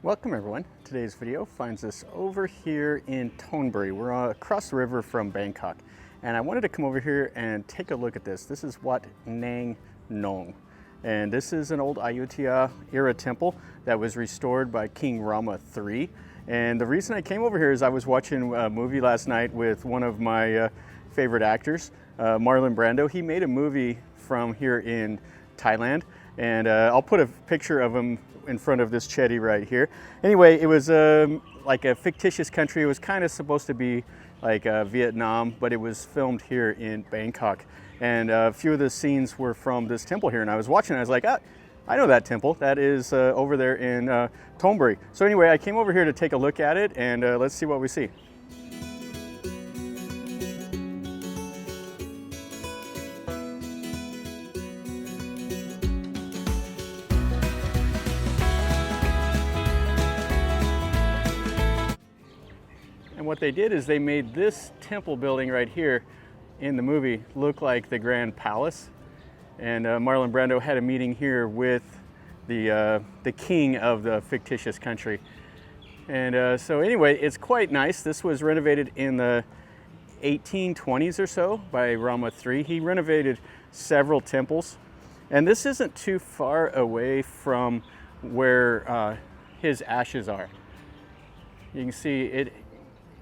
Welcome everyone. Today's video finds us over here in Thonburi. We're across the river from Bangkok. And I wanted to come over here and take a look at this. This is Wat Nangnong. And this is an old Ayutthaya era temple that was restored by King Rama III. And the reason I came over here is I was watching a movie last night with one of my favorite actors, Marlon Brando. He made a movie from here in Thailand. And I'll put a picture of him in front of this chetty right here. Anyway, it was like a fictitious country. It was kind of supposed to be like Vietnam, but it was filmed here in Bangkok. And a few of the scenes were from this temple here. And I was watching, and I was like, ah, I know that temple. That is over there in Thonburi. So anyway, I came over here to take a look at it, and let's see what we see. And what they did is they made this temple building right here in the movie look like the Grand Palace. And Marlon Brando had a meeting here with the king of the fictitious country. And so anyway, it's quite nice. This was renovated in the 1820s or so by Rama III. He renovated several temples. And this isn't too far away from where his ashes are. You can see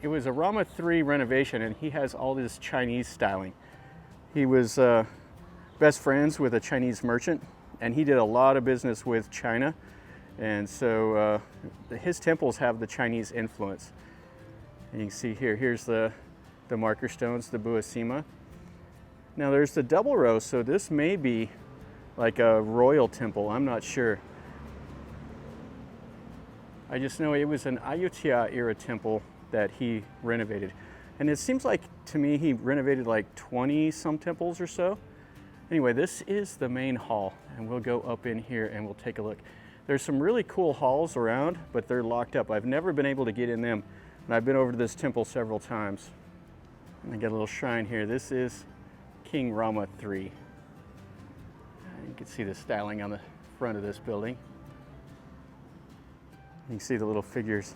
it was a Rama III renovation, and he has all this Chinese styling. He was best friends with a Chinese merchant, and he did a lot of business with China. And so his temples have the Chinese influence. And you can see here's the marker stones, the Buasima. Now there's the double row, so this may be like a royal temple, I'm not sure. I just know it was an Ayutthaya era temple that he renovated. And it seems like, to me, he renovated like 20 some temples or so. Anyway, this is the main hall, and we'll go up in here and we'll take a look. There's some really cool halls around, but they're locked up. I've never been able to get in them, and I've been over to this temple several times. And I got a little shrine here. This is King Rama III. You can see the styling on the front of this building. You can see the little figures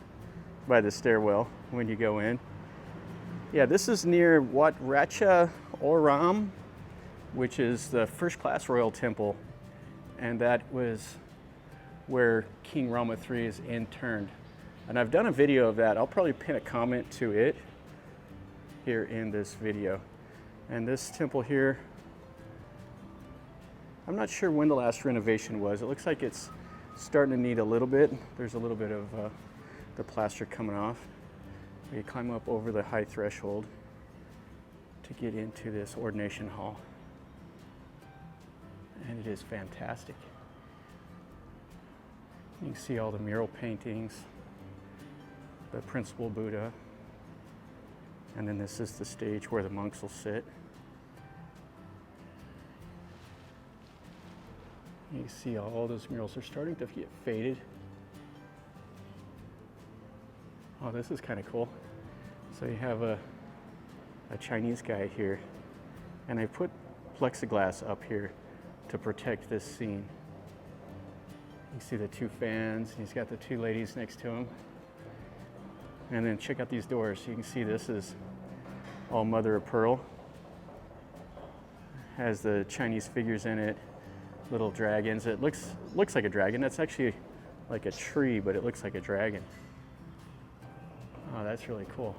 by the stairwell when you go in. Yeah, this is near Wat Nangnong, which is the first class royal temple, and that was where King Rama III is interned. And I've done a video of that. I'll probably pin a comment to it here in this video. And this temple here, I'm not sure when the last renovation was. It looks like it's starting to need a little bit. There's a little bit of the plaster coming off. We climb up over the high threshold to get into this ordination hall. And it is fantastic. You can see all the mural paintings, the principal Buddha, and then this is the stage where the monks will sit. You can see all those murals are starting to get faded. Oh, this is kind of cool. So you have a Chinese guy here, and I put plexiglass up here to protect this scene. You see the two fans, he's got the two ladies next to him. And then check out these doors. You can see this is all mother of pearl. Has the Chinese figures in it, little dragons. It looks like a dragon. That's actually like a tree, but it looks like a dragon. Oh, that's really cool.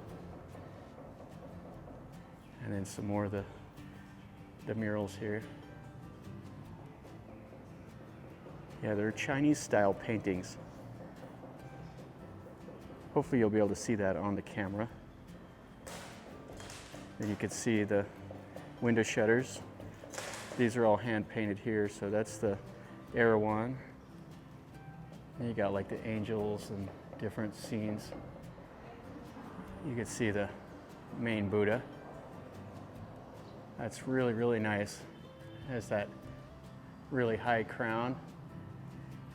And then some more of the murals here. Yeah, they're Chinese style paintings. Hopefully you'll be able to see that on the camera. And you can see the window shutters. These are all hand painted here, so that's the Erawan. And you got like the angels and different scenes. You can see the main Buddha. That's really, really nice. It has that really high crown.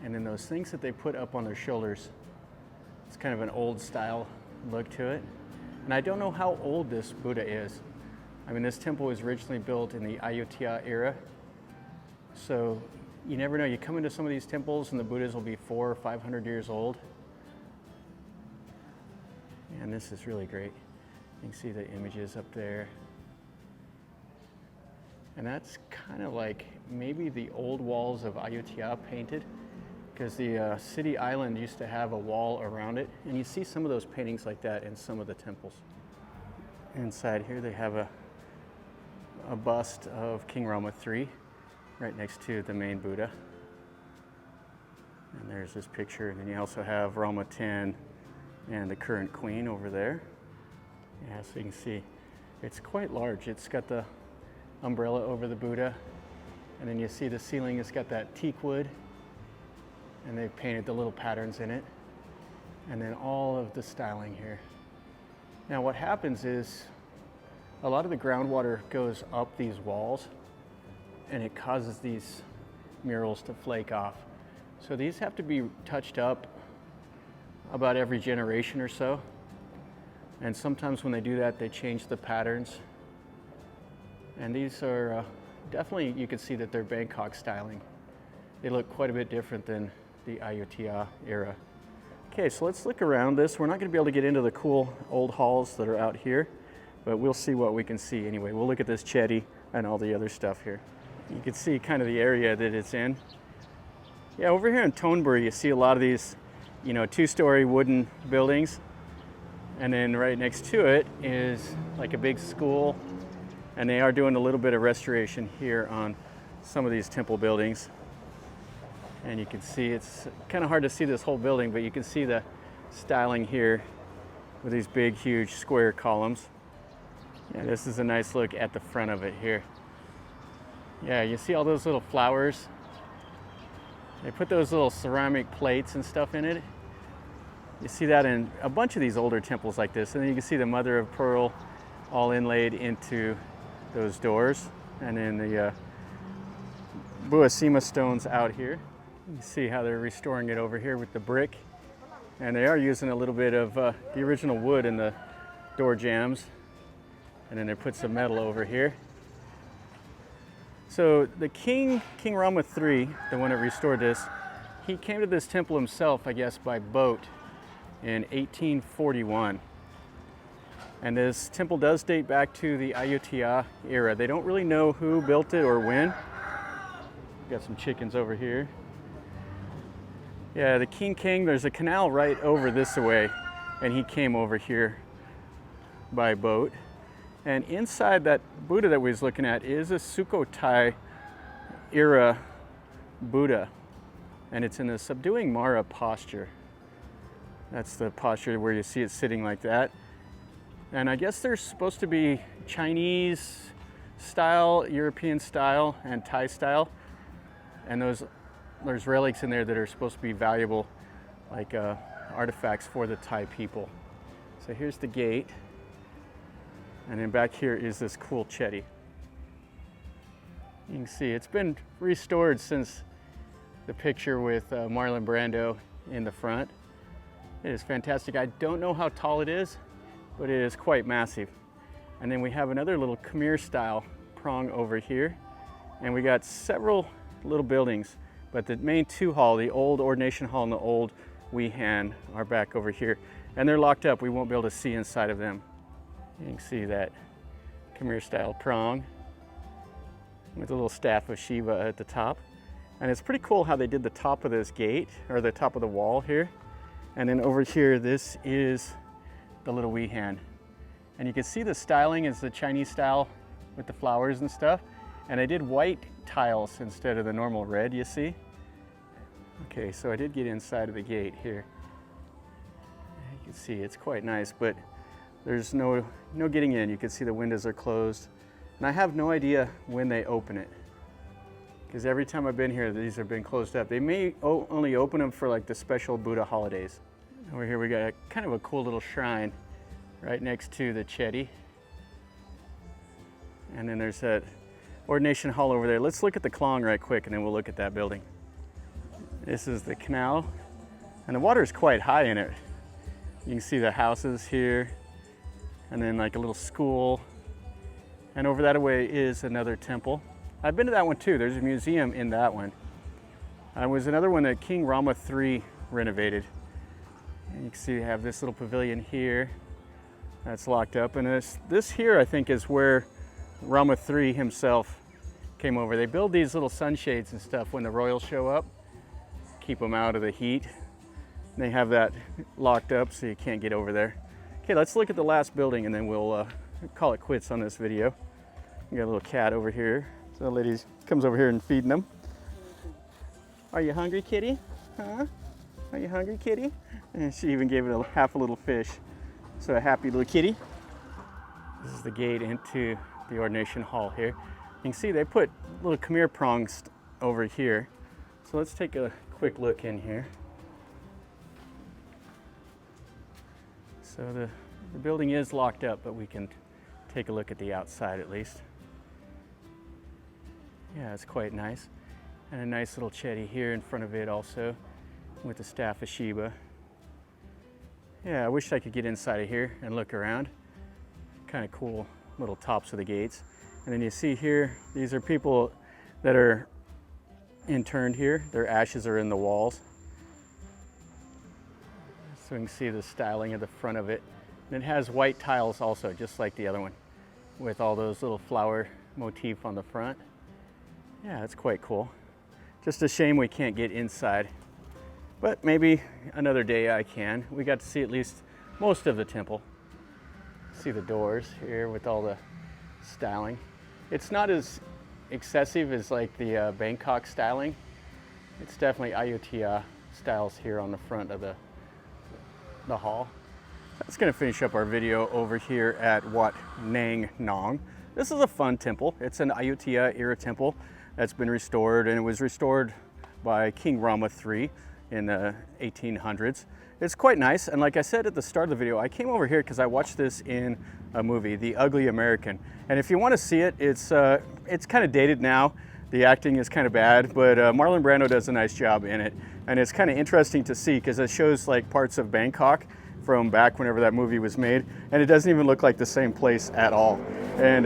And then those things that they put up on their shoulders, it's kind of an old style look to it. And I don't know how old this Buddha is. I mean, this temple was originally built in the Ayutthaya era. So you never know. You come into some of these temples and the Buddhas will be 400 or 500 years old. And this is really great. You can see the images up there. And that's kind of like maybe the old walls of Ayutthaya painted, because the city island used to have a wall around it. And you see some of those paintings like that in some of the temples. Inside here they have a bust of King Rama III right next to the main Buddha. And there's this picture, and then you also have Rama X and the current queen over there. Yeah, so you can see it's quite large. It's got the umbrella over the Buddha, and then you see the ceiling has got that teak wood, and they've painted the little patterns in it, and then all of the styling here. Now what happens is a lot of the groundwater goes up these walls, and it causes these murals to flake off. So these have to be touched up about every generation or so. And sometimes when they do that, they change the patterns. And these are definitely, you can see that they're Bangkok styling. They look quite a bit different than the Ayutthaya era. Okay, so let's look around this. We're not going to be able to get into the cool old halls that are out here, but we'll see what we can see anyway. We'll look at this chetty and all the other stuff here. You can see kind of the area that it's in. Yeah, over here in Tonbury, you see a lot of these, you know, two-story wooden buildings. And then right next to it is like a big school. And they are doing a little bit of restoration here on some of these temple buildings. And you can see, it's kind of hard to see this whole building, but you can see the styling here with these big, huge square columns. Yeah, this is a nice look at the front of it here. Yeah, you see all those little flowers? They put those little ceramic plates and stuff in it. You see that in a bunch of these older temples like this. And then you can see the mother of pearl all inlaid into those doors. And then the Buasima stones out here. You can see how they're restoring it over here with the brick. And they are using a little bit of the original wood in the door jambs. And then they put some metal over here. So the King Rama III, the one that restored this, he came to this temple himself, I guess, by boat in 1841. And this temple does date back to the Ayutthaya era. They don't really know who built it or when. Got some chickens over here. Yeah, the King, there's a canal right over this way, and he came over here by boat. And inside that Buddha that we was looking at is a Sukhothai era Buddha. And it's in the subduing Mara posture. That's the posture where you see it sitting like that. And I guess they're supposed to be Chinese style, European style, and Thai style. And there's relics in there that are supposed to be valuable, like artifacts for the Thai people. So here's the gate. And then back here is this cool chetty. You can see it's been restored since the picture with Marlon Brando in the front. It is fantastic. I don't know how tall it is, but it is quite massive. And then we have another little Khmer style prong over here. And we got several little buildings, but the main two hall, the old ordination hall and the old Wehan, are back over here. And they're locked up. We won't be able to see inside of them. You can see that Khmer style prong with a little staff of Shiva at the top. And it's pretty cool how they did the top of this gate, or the top of the wall here. And then over here, this is the little Wehan. And you can see the styling is the Chinese style with the flowers and stuff. And I did white tiles instead of the normal red, you see? Okay, so I did get inside of the gate here. You can see it's quite nice, but there's no getting in. You can see the windows are closed. And I have no idea when they open it, because every time I've been here, these have been closed up. They may only open them for like the special Buddha holidays. Over here we got kind of a cool little shrine right next to the chetty. And then there's that ordination hall over there. Let's look at the Klong right quick, and then we'll look at that building. This is the canal, and the water is quite high in it. You can see the houses here, and then like a little school. And over that way is another temple. I've been to that one too. There's a museum in that one. There was another one that King Rama III renovated. And you can see they have this little pavilion here. That's locked up, and this here I think is where Rama III himself came over. They build these little sunshades and stuff when the royals show up, keep them out of the heat. And they have that locked up so you can't get over there. Okay, let's look at the last building and then we'll call it quits on this video. We got a little cat over here. So the lady comes over here and feeding them. Are you hungry, kitty? Huh? Are you hungry, kitty? And she even gave it half a little fish. So a happy little kitty. This is the gate into the ordination hall here. You can see they put little Khmer prongs over here. So let's take a quick look in here. So the building is locked up, but we can take a look at the outside at least. Yeah, it's quite nice. And a nice little chetty here in front of it also with the staff of Shiva. Yeah, I wish I could get inside of here and look around. Kind of cool little tops of the gates. And then you see here, these are people that are interned here. Their ashes are in the walls. So we can see the styling of the front of it. And it has white tiles also, just like the other one, with all those little flower motif on the front. Yeah, it's quite cool. Just a shame we can't get inside, but maybe another day I can. We got to see at least most of the temple. See the doors here with all the styling. It's not as excessive as like the Bangkok styling. It's definitely Ayutthaya styles here on the front of the hall. That's going to finish up our video over here at Wat Nangnong. This is a fun temple. It's an Ayutthaya era temple that's been restored, and it was restored by King Rama III in the 1800s. It's quite nice, and like I said at the start of the video, I came over here because I watched this in a movie, The Ugly American. And if you want to see it, it's kind of dated now. The acting is kind of bad, but Marlon Brando does a nice job in it. And it's kind of interesting to see because it shows like parts of Bangkok from back whenever that movie was made, and it doesn't even look like the same place at all. And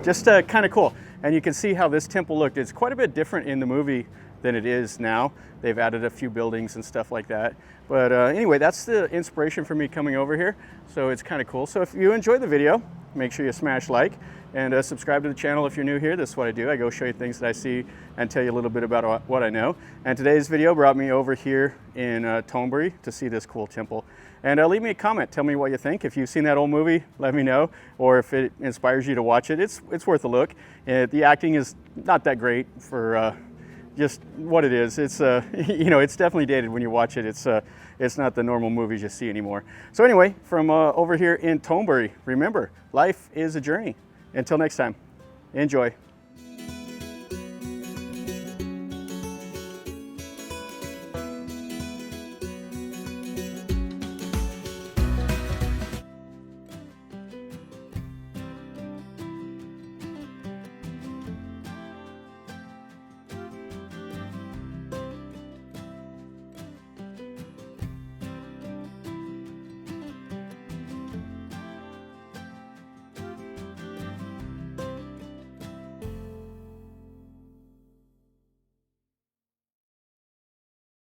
just kind of cool. And you can see how this temple looked. It's quite a bit different in the movie than it is now. They've added a few buildings and stuff like that. But anyway, that's the inspiration for me coming over here. So it's kind of cool. So if you enjoyed the video, make sure you smash like and subscribe to the channel if you're new here. This is what I do. I go show you things that I see and tell you a little bit about what I know. And today's video brought me over here in Thonburi to see this cool temple. And leave me a comment. Tell me what you think. If you've seen that old movie, let me know. Or if it inspires you to watch it, it's worth a look. The acting is not that great for just what it is. It's you know, it's definitely dated when you watch it. It's not the normal movies you see anymore. So anyway, from over here in Thonburi, remember, life is a journey. Until next time, enjoy.